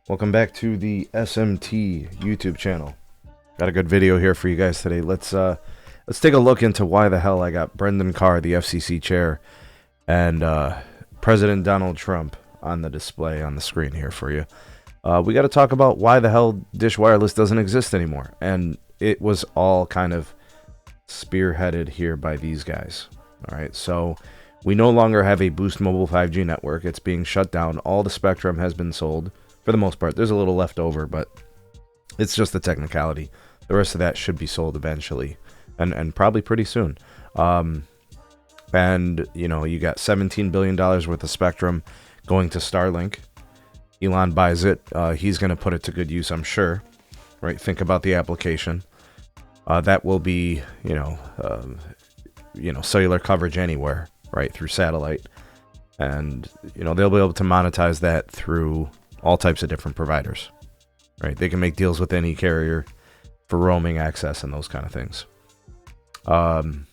Welcome back to the SMT YouTube channel. Got a good video here for you guys today. Let's take a look into why the hell I got Brendan Carr, the FCC chair, and President Donald Trump on the display on the screen here for you. We got to talk about why the hell Dish Wireless doesn't exist anymore, and it was all kind of spearheaded here by these guys. All right, so we no longer have a Boost Mobile 5G network. It's being shut down. All the spectrum has been sold. For the most part, there's a little left over, but it's just a technicality. The rest of that should be sold eventually, and probably pretty soon. And, you know, you got $17 billion worth of spectrum going to Starlink. Elon buys it. He's going to put it to good use, I'm sure. Right? Think about the application. That will be, cellular coverage anywhere, right, through satellite. And, they'll be able to monetize that through all types of different providers, right? They can make deals with any carrier for roaming access and those kind of things. And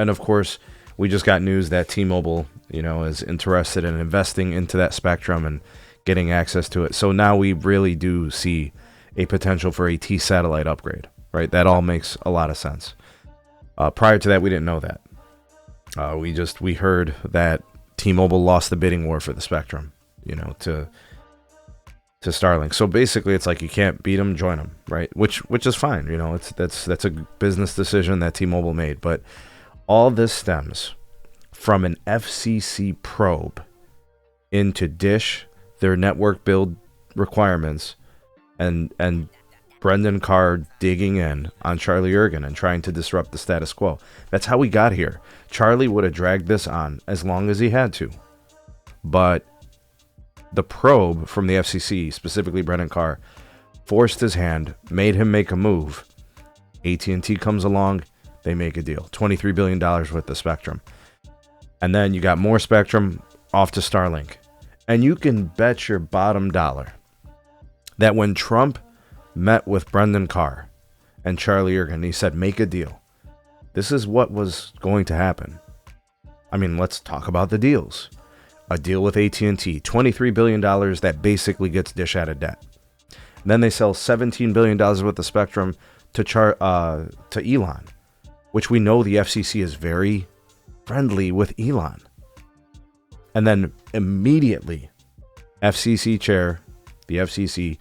of course, we just got news that T-Mobile, is interested in investing into that spectrum and getting access to it. So now we really do see a potential for a T-satellite upgrade, right? That all makes a lot of sense. Prior to that, we didn't know that. We heard that T-Mobile lost the bidding war for the spectrum, to Starlink. So basically, it's like you can't beat them, join them, right? Which is fine. That's a business decision that T-Mobile made. But all this stems from an FCC probe into Dish, their network build requirements, and Brendan Carr digging in on Charlie Ergen and trying to disrupt the status quo. That's how we got here. Charlie would have dragged this on as long as he had to, but the probe from the FCC, specifically Brendan Carr, forced his hand, made him make a move. AT&T comes along, they make a deal. $23 billion worth of spectrum. And then you got more spectrum off to Starlink. And you can bet your bottom dollar that when Trump met with Brendan Carr and Charlie Ergen, he said, make a deal. This is what was going to happen. I mean, let's talk about the deals. A deal with AT&T, $23 billion that basically gets Dish out of debt. And then they sell $17 billion worth of spectrum to Elon, which we know the FCC is very friendly with Elon. And then immediately, FCC chair, the FCC,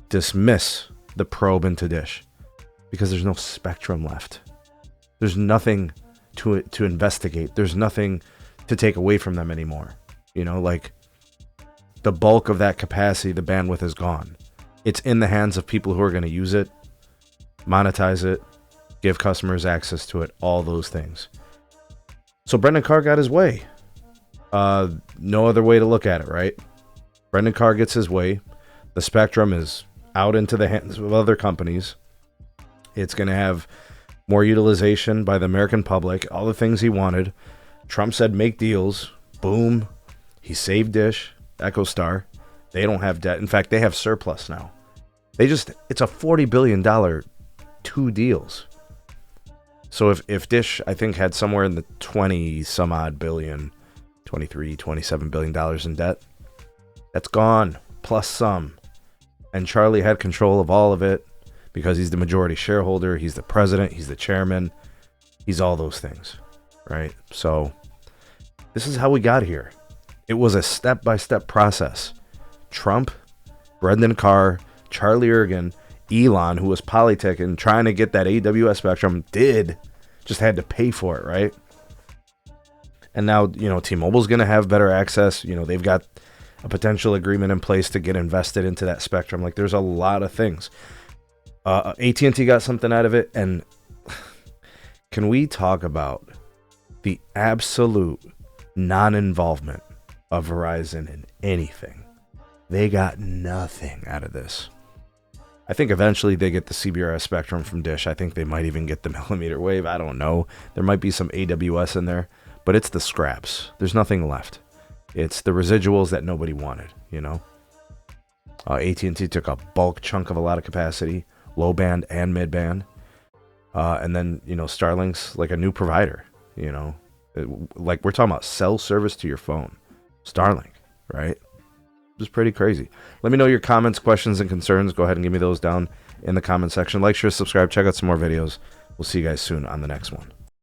dismiss the probe into Dish because there's no spectrum left. There's nothing to investigate. There's nothing to take away from them anymore. Like the bulk of that capacity, the bandwidth is gone. It's in the hands of people who are going to use it, monetize it, give customers access to it, all those things. So Brendan Carr got his way. No other way to look at it, right? Brendan Carr gets his way. The spectrum is out into the hands of other companies. It's going to have more utilization by the American public, all the things he wanted. Trump said make deals. Boom. He saved Dish, EchoStar. They don't have debt. In fact, they have surplus now. It's a $40 billion 2 deals. So if Dish, I think, had somewhere in the 20 some odd billion, 23, $27 billion in debt, that's gone, plus some. And Charlie had control of all of it because he's the majority shareholder, he's the president, he's the chairman, he's all those things, right? So this is how we got here. It was a step-by-step process. Trump, Brendan Carr, Charlie Ergen, Elon, who was politicking, trying to get that AWS spectrum, just had to pay for it, right? And now, T-Mobile's going to have better access. They've got a potential agreement in place to get invested into that spectrum. Like, there's a lot of things. AT&T got something out of it, and can we talk about the absolute non-involvement of Verizon in anything? They got nothing out of this. I think eventually they get the CBRS spectrum from Dish. I think they might even get the mmWave. I don't know. There might be some AWS in there, but it's the scraps. There's nothing left. It's the residuals that nobody wanted, AT&T took a bulk chunk of a lot of capacity, low band and mid band. And then, Starlink's like a new provider, like we're talking about cell service to your phone. Starlink, right? just pretty crazy. Let me know your comments, questions, and concerns. Go ahead and give me those down in the comment section. Like, share, subscribe, check out some more videos. We'll see you guys soon on the next one.